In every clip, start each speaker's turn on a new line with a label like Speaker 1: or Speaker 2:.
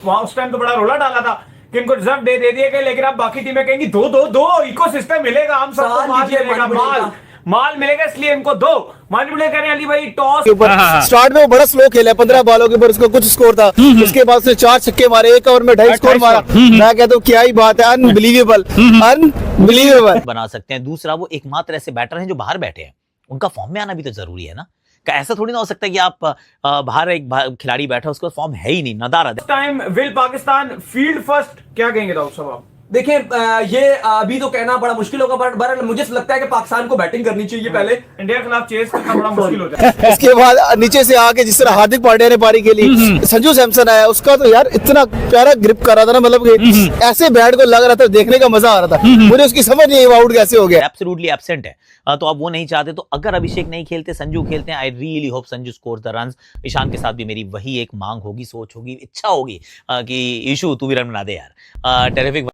Speaker 1: वहां उस टाइम तो बड़ा रोला डाला था कि इनको रिजर्व दे दिया गया, लेकिन अब बाकी टीमें कहेंगी दो दो दो, इकोसिस्टम मिलेगा, हम सबको माल मिलेगा, माल मिलेगा, इसलिए इनको दो। मैनिपुलेट करें अली भाई टॉस
Speaker 2: के ऊपर। स्टार्ट में वो बड़ा स्लो खेला, 15 बॉलों के ऊपर उसका कुछ स्कोर था, उसके बाद उसने 4 छक्के मारे, 1 ओवर में 2.5 स्कोर मारा। मैं कहता हूँ क्या ही बात है, अनबिलीवेबल, अनबिलीवेबल
Speaker 3: बना सकते हैं। दूसरा, वो एकमात्र ऐसे बैटर हैं जो बाहर बैठे हैं, उनका फॉर्म में आना भी तो जरूरी है ना। ऐसा थोड़ी ना हो सकता है कि आप बाहर एक खिलाड़ी बैठा उसका फॉर्म है ही नहीं, नदारद है।
Speaker 1: Time will Pakistan field first, क्या कहेंगे दाऊद साहब आप?
Speaker 4: देखिए ये अभी तो कहना बड़ा मुश्किल होगा, पर मुझे लगता है कि पाकिस्तान को बैटिंग करनी चाहिए पहले।
Speaker 1: इंडिया के खिलाफ चेस करना बड़ा मुश्किल होता है।
Speaker 2: इसके बाद नीचे से आके जिस तरह हार्दिक पांड्या ने पारी के लिए संजू सैमसन आया, उसका तो यार इतना प्यारा ग्रिप कर रहा था ना, मतलब कि ऐसे बैट को लग रहा था, देखने का मजा आ रहा था। मुझे उसकी समझ नहीं आउट कैसे हो गया।
Speaker 3: एब्सोल्युटली एब्सेंट है, तो अब वो नहीं चाहते। तो अगर अभिषेक नहीं खेलते, संजू खेलते हैं, I really hope Sanju scores the runs. Ishan के साथ भी मेरी वही एक मांग होगी, सोच होगी, इच्छा होगी कि ईशू तू भी रन बना दे यार। टेरिफिक,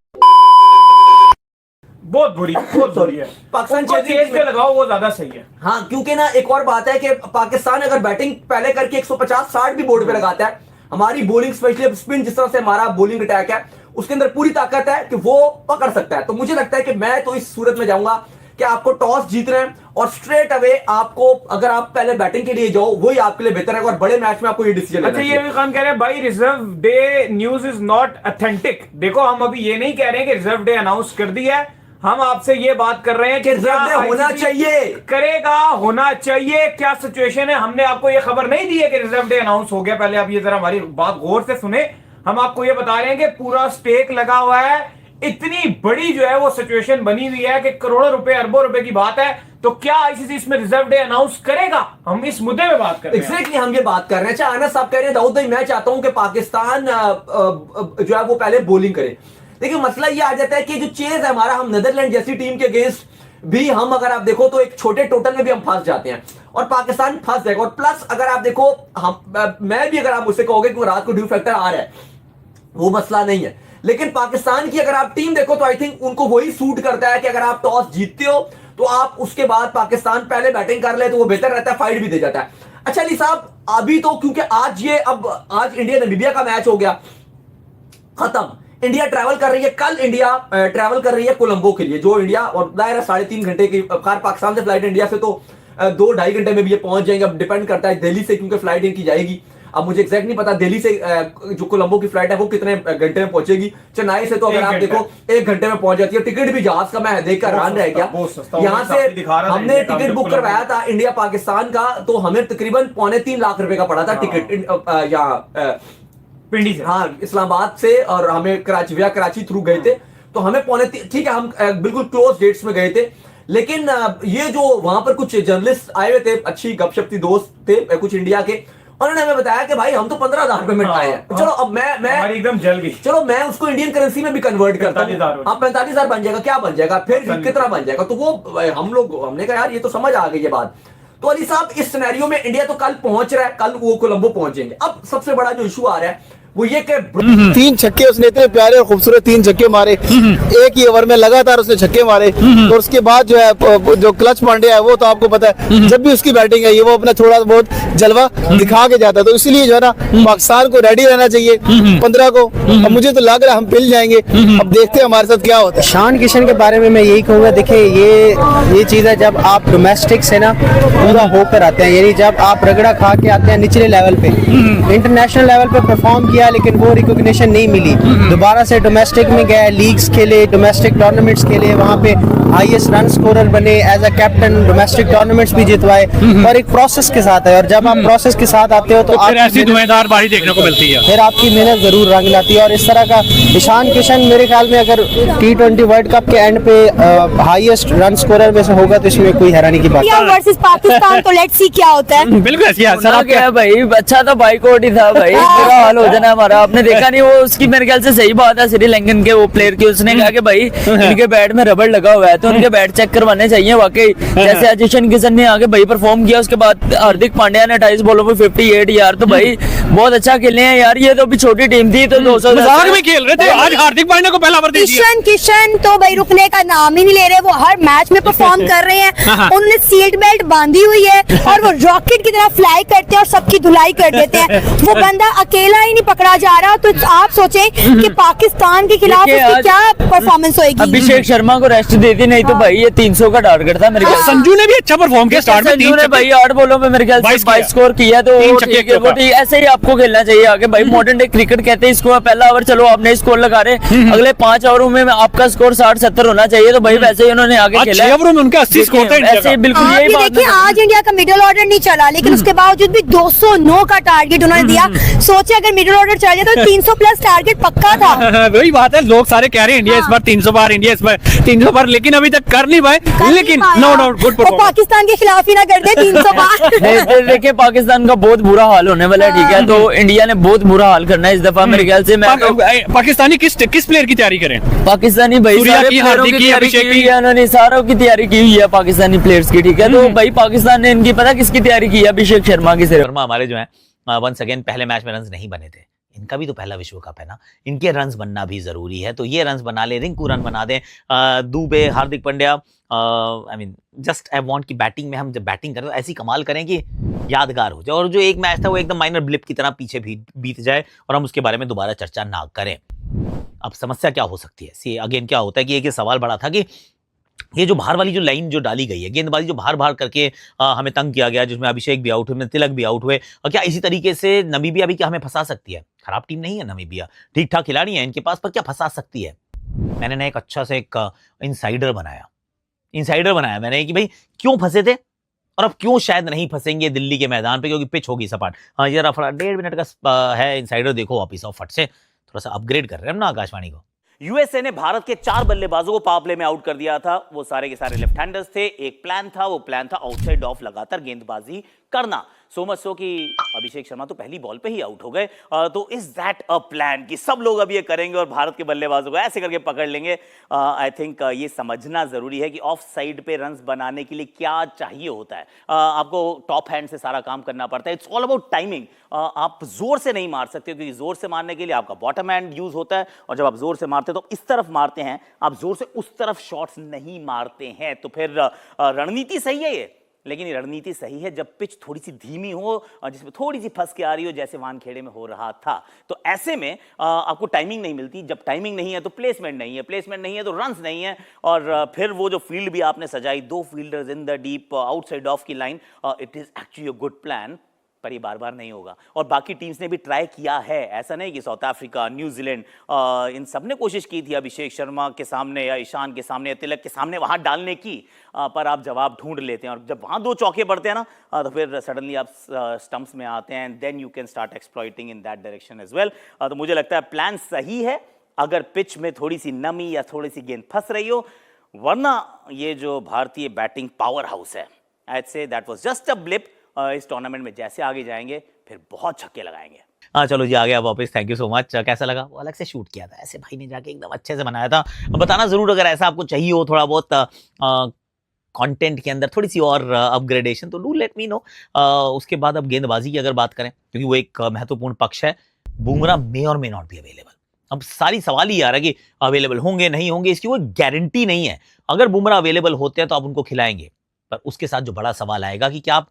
Speaker 1: बहुत बुरी है।
Speaker 4: पाकिस्तान
Speaker 1: चेस पे लगाओ, वो ज्यादा सही है।
Speaker 4: हाँ, क्योंकि ना एक और बात है कि पाकिस्तान अगर बैटिंग पहले करके 150-60 भी बोर्ड पे लगाता है, हमारी बॉलिंग स्पेशली स्पिन जिस तरह से हमारा बॉलिंग अटैक है, उसके अंदर पूरी ताकत है कि वो पकड़ सकता है। तो मुझे लगता है कि मैं तो इस सूरत में जाऊंगा कि आपको टॉस जीतना है और स्ट्रेट अवे आपको, अगर आप पहले बैटिंग के लिए जाओ, वही आपके लिए बेहतर है। और बड़े मैच में आपको ये डिसीजन लेना
Speaker 1: चाहिए। ये भी खान कह रहे हैं भाई reserve day news is not authentic. देखो, हम अभी ये नहीं कह रहे हैं कि रिजर्व डे अनाउंस कर दिया है, हम आपसे ये बात कर रहे हैं कि
Speaker 4: रिजर्व डे होना चाहिए,
Speaker 1: करेगा, होना चाहिए, क्या सिचुएशन है। हमने आपको ये खबर नहीं दी है कि रिजर्व डे अनाउंस हो गया। पहले आप ये जरा हमारी बात गौर से सुने। हम आपको ये बता रहे हैं कि पूरा स्टेक लगा हुआ है, इतनी बड़ी जो है वो सिचुएशन बनी हुई है कि करोड़ों रुपए, अरबों रुपए की बात है। तो क्या आईसीसी इसमें रिजर्व डे अनाउंस करेगा? हम इस मुद्दे में बात कर रहे हैं।
Speaker 4: एग्जैक्टली हम ये बात कर रहे हैं। अनस साहब कह रहे हैं दाऊद भाई मैं चाहता हूं कि पाकिस्तान जो है वो पहले बॉलिंग करे। देखिए मसला ये आ जाता है कि जो चेज है हमारा, हम नीदरलैंड जैसी टीम के अगेंस्ट भी हम, अगर आप देखो तो एक छोटे टोटल में भी हम फंस जाते हैं और पाकिस्तान फंस जाएगा। और प्लस अगर आप देखो, हम मैं भी, अगर आप मुझसे कहोगे कि रात को ड्यू फैक्टर आ रहा है, वो मसला नहीं है। लेकिन पाकिस्तान की अगर आप टीम देखो तो आई थिंक उनको वही सूट करता है कि अगर आप टॉस जीतते हो तो आप उसके बाद पाकिस्तान पहले बैटिंग कर ले तो वो बेहतर रहता है, फाइट भी दे जाता है। अच्छा अली साहब, अभी तो क्योंकि आज इंडिया नामीबिया का मैच हो गया खत्म, इंडिया ट्रैवल कर रही है, कल इंडिया ट्रैवल कर रही है कोलंबो के लिए, जो इंडिया, और दायरा 3.5 घंटे की पाकिस्तान से फ्लाइट, इंडिया से तो 2-2.5 घंटे में भी ये पहुंच जाएंगे। अब डिपेंड करता है दिल्ली से, क्योंकि फ्लाइट इनकी जाएगी। अब मुझे एग्जैक्ट नहीं पता दिल्ली से जो कोलंबो की फ्लाइट है वो कितने घंटे में पहुंचेगी। चेन्नई से तो अगर आप देखो 1 घंटे में पहुंच जाती है। टिकट भी जहाज का मैं देखकर हैरान रह गया। यहाँ से हमने टिकट बुक करवाया था इंडिया पाकिस्तान का, तो हमें तकरीबन 2.25 लाख रुपए का पड़ा था टिकट यहाँ
Speaker 1: पिंडी से,
Speaker 4: हाँ इस्लामाबाद से, और हमें कराची थ्रू गए थे, तो हमें ठीक है, हम बिल्कुल क्लोज डेट्स में गए थे। लेकिन ये जो वहां पर कुछ जर्नलिस्ट आए हुए थे, अच्छी गपशप थी, दोस्त थे कुछ इंडिया के, उन्होंने हमें बताया कि भाई हम तो 15,000 रुपए में आए हैं। चलो अब मैं
Speaker 1: एकदम जल गई,
Speaker 4: चलो मैं उसको इंडियन करेंसी में भी कन्वर्ट करता हूँ। 45,000 बन जाएगा, क्या बन जाएगा, फिर कितना बन जाएगा। तो वो हमने कहा यार ये तो समझ आ गई ये बात। तो अली साहब इस सिनेरियो में इंडिया तो कल पहुंच रहा है, कल वो कोलंबो पहुंचेंगे। अब सबसे बड़ा जो इशू आ रहा है वो ये कि
Speaker 2: 3 छक्के उसने इतने प्यारे और खूबसूरत 3 छक्के मारे, एक ही ओवर में लगातार उसने छक्के मारे। तो उसके बाद जो है जो क्लच पांड्या है, वो तो आपको पता है जब भी उसकी बैटिंग है, ये वो अपना थोड़ा बहुत जलवा दिखा के जाता है। तो इसलिए जो है ना पाकिस्तान को रेडी रहना चाहिए 15 को। अब मुझे तो लग रहा है हम पिल जाएंगे, अब देखते हैं हमारे साथ क्या होता है।
Speaker 5: ईशान किशन के बारे में मैं यही कहूँगा, देखिए ये चीज़ है, जब आप डोमेस्टिक से ना पूरा होकर आते हैं, यानी जब आप रगड़ा खा के आते हैं निचले लेवल पे, इंटरनेशनल लेवल पे परफॉर्म किया लेकिन वो रिकॉग्निशन नहीं मिली, दोबारा से डोमेस्टिक में गए, लीग्स खेले, डोमेस्टिक टूर्नामेंट्स खेले, वहाँ पे हाईएस्ट रन स्कोरर बने, as a captain domestic tournaments भी जितवाए, और एक प्रोसेस के साथ है। और जब आप प्रोसेस के साथ आते हो तो
Speaker 6: फिर ऐसी धुएंधार बारी देखने को मिलती है,
Speaker 5: फिर आपकी मेहनत जरूर रंग लाती है। और इस तरह का ईशान किशन मेरे ख्याल में अगर T20 वर्ल्ड कप के एंड पे हाईएस्ट रन स्कोरर में से होगा तो इसमें कोई हैरानी की बात नहीं।
Speaker 7: वर्सेस पाकिस्तान तो लेट्स सी क्या होता है।
Speaker 6: बिल्कुल सर
Speaker 8: क्या भाई, अच्छा था, बाइकआउट ही था भाई, बुरा हाल हो जाना हमारा। आपने देखा नहीं, वो उसकी मेरे ख्याल से सही बात है श्रीलंकन के वो प्लेयर की, उसने कहा कि भाई इनके बैट में रबड़ लगा हुआ है तो उनके बैट चेक करवाने चाहिए। वाकई जैसे आज ईशान किशन ने आगे भाई परफॉर्म किया, उसके बाद हार्दिक पांड्या ने 28 बॉलों में 58 यार, तो भाई बहुत अच्छा खेले हैं यार। ये तो अभी छोटी टीम थी तो 200
Speaker 6: में खेल रहे थे, आज हार्दिक पांड्या को पहला ओवर दे दिया।
Speaker 7: ईशान किशन तो भाई रुकने का नाम ही नहीं ले रहे, वो हर मैच में परफॉर्म कर रहे हैं। उन्होंने सीट बेल्ट बांधी हुई है और वो रॉकेट की तरह फ्लाई करते हैं और सबकी धुलाई कर देते हैं। वो बंदा अकेला ही नहीं पकड़ा जा रहा, तो आप सोचें कि पाकिस्तान के खिलाफ
Speaker 8: देखिए,
Speaker 7: उसकी
Speaker 8: आज
Speaker 7: क्या परफॉर्मेंस होगी।
Speaker 8: अभिषेक शर्मा को रेस्ट दे दी, नहीं तो भाई ये 300 का टारगेट था मेरे ख्याल से।
Speaker 6: संजू ने भी अच्छा परफॉर्म किया स्टार्ट में,
Speaker 8: संजू ने भाई 8 बॉलों में मेरे ख्याल से 22 स्कोर किया, तो
Speaker 6: तीन
Speaker 8: वो
Speaker 6: छक्के
Speaker 8: ठीक है, वो
Speaker 6: के
Speaker 8: ठीक, ऐसे ही आपको खेलना चाहिए आगे भाई। मॉडर्न डे क्रिकेट कहते हैं इसको, पहला ओवर चलो आपने स्कोर लगा रहे, अगले 5 ओवरों में आपका स्कोर 60-70 होना चाहिए, तो भाई वैसे ही उन्होंने आगे खेला।
Speaker 6: 6 ओवरों में उनका 80 स्कोर था इंडिया
Speaker 8: ऐसे ही
Speaker 6: का।
Speaker 8: बिल्कुल
Speaker 7: आप
Speaker 8: यही
Speaker 7: ये
Speaker 8: बात
Speaker 7: देखिए, आज इंडिया का मिडिल ऑर्डर नहीं चला, लेकिन उसके बावजूद भी 209 का टारगेट उन्होंने दिया। सोचे अगर मिडिल ऑर्डर चल जाए तो 300 प्लस टारगेट पक्का था।
Speaker 6: वही बात है, लोग सारे कह रहे हैं इंडिया इस बार 300 बार, इंडिया इस बार 300 बार, लेकिन अभी तक कर नहीं पाए। लेकिन नो डाउट गुड
Speaker 7: वो
Speaker 6: परफॉर्मेंस।
Speaker 7: पाकिस्तान के खिलाफ ही ना कर दे 300 बार।
Speaker 8: देखिए पाकिस्तान का बहुत बुरा हाल होने वाला है, ठीक है, तो इंडिया ने बहुत बुरा हाल करना है इस दफा मेरे ख्याल से। मैं
Speaker 6: पाकिस्तानी किस प्लेयर की तैयारी करें?
Speaker 8: पाकिस्तानी भाई
Speaker 6: सूर्या
Speaker 8: सारे
Speaker 6: की,
Speaker 8: प्लेयरों
Speaker 6: हार्दिक
Speaker 8: की
Speaker 6: की,
Speaker 8: तैयारी
Speaker 6: अभिषेक
Speaker 8: की हुई
Speaker 6: की।
Speaker 8: है, उन्होंने सारों की तैयारी की हुई है पाकिस्तानी प्लेयर्स की, ठीक है, तो भाई पाकिस्तान ने इनकी पता किसकी तैयारी की है? अभिषेक शर्मा की सिर्फ।
Speaker 3: शर्मा हमारे जो है वंस अगेन पहले मैच में रन्स नहीं बने थे, इनका भी तो पहला विश्व कप है ना, इनके रन्स बनना भी जरूरी है, तो ये रन्स बना ले, रिंकू रन बना दें, Dube, Hardik Pandya, I mean just I want कि बैटिंग में हम जब बैटिंग करें तो ऐसी कमाल करें कि यादगार हो जाए, और जो एक मैच था वो एकदम माइनर ब्लिप की तरह पीछे भी बीत जाए और हम उसके बारे में दोबारा चर्चा ना करें। अब समस्या क्या हो सकती है? सी अगेन क्या होता है कि एक सवाल बड़ा था कि ये जो बाहर वाली जो लाइन जो डाली गई है, गेंदबाजी जो बाहर करके हमें तंग किया गया, जिसमें अभिषेक भी आउट हुए, तिलक भी आउट हुए, और क्या इसी तरीके से नमीबिया भी क्या हमें फंसा सकती है? खराब टीम नहीं है नमीबिया, ठीक ठाक खिलाड़ी है इनके पास, पर क्या फंसा सकती है? मैंने ना एक अच्छा से एक इनसाइडर बनाया मैंने कि भाई क्यों फंसे थे और अब क्यों शायद नहीं फंसेंगे दिल्ली के मैदान पे, क्योंकि पिच होगी सपाट। हाँ, जरा 1.5 मिनट का है इनसाइडर, देखो वापिस और फट से थोड़ा सा अपग्रेड कर रहे हैं हम ना आकाशवाणी को। यूएसए ने भारत के 4 बल्लेबाजों को पावर प्ले में आउट कर दिया था। वो सारे के सारे लेफ्ट हैंडर्स थे। एक प्लान था, वो प्लान था आउटसाइड ऑफ लगातार गेंदबाजी करना। सो मच सो कि अभिषेक शर्मा तो पहली बॉल पे ही आउट हो गए। तो इज दैट अ प्लान कि सब लोग अब ये करेंगे और भारत के बल्लेबाजों को ऐसे करके पकड़ लेंगे? आई थिंक ये समझना जरूरी है कि ऑफ साइड पे रन्स बनाने के लिए क्या चाहिए होता है। आपको टॉप हैंड से सारा काम करना पड़ता है। It's all about timing. आप जोर से नहीं मार सकते, क्योंकि जोर से मारने के लिए आपका बॉटम हैंड यूज होता है, और जब आप जोर से मारते हैं तो इस तरफ मारते हैं, आप जोर से उस तरफ शॉट्स नहीं मारते हैं। तो फिर रणनीति सही है ये, लेकिन ये रणनीति सही है जब पिच थोड़ी सी धीमी हो और जिसमें थोड़ी सी फंस के आ रही हो, जैसे वानखेड़े में हो रहा था। तो ऐसे में आपको टाइमिंग नहीं मिलती। जब टाइमिंग नहीं है तो प्लेसमेंट नहीं है, प्लेसमेंट नहीं है तो रन्स नहीं है, और फिर वो जो फील्ड भी आपने सजाई, 2 fielders in the deep outside off की line, it is actually a good plan, पर ये बार बार नहीं होगा। और बाकी टीम्स ने भी ट्राई किया है, ऐसा नहीं कि साउथ अफ्रीका, न्यूजीलैंड, इन सब ने कोशिश की थी अभिषेक शर्मा के सामने या ईशान के सामने या तिलक के सामने वहां डालने की, पर आप जवाब ढूंढ लेते हैं, और जब वहां 2 चौके पड़ते हैं ना, तो फिर सडनली आप स्टंप्स में आते हैं, and then you can start exploiting in that direction as well. तो मुझे लगता है प्लान सही है अगर पिच में थोड़ी सी नमी या थोड़ी सी गेंद फंस रही हो, वरना ये जो भारतीय बैटिंग पावर हाउस है, I say that was just a blip. इस टूर्नामेंट में जैसे आगे जाएंगे फिर बहुत छक्के लगाएंगे। हाँ चलो जी, आ गया वापस, थैंक यू सो मच। कैसा लगा? वो अलग से शूट किया था, ऐसे भाई ने जाके एकदम अच्छे से बनाया था। बताना जरूर अगर ऐसा आपको चाहिए हो थोड़ा बहुत कंटेंट के अंदर थोड़ी सी और अपग्रेडेशन, तो डू लेट मी नो। उसके बाद अब गेंदबाजी की अगर बात करें, क्योंकि वो एक महत्वपूर्ण पक्ष है, बुमराह मे और मे नॉट बी अवेलेबल। अब सारी सवाल ही आ रहा है कि अवेलेबल होंगे नहीं होंगे, इसकी कोई गारंटी नहीं है। अगर बुमराह अवेलेबल होते हैं तो आप उनको खिलाएंगे, पर उसके साथ जो बड़ा सवाल आएगा कि क्या आप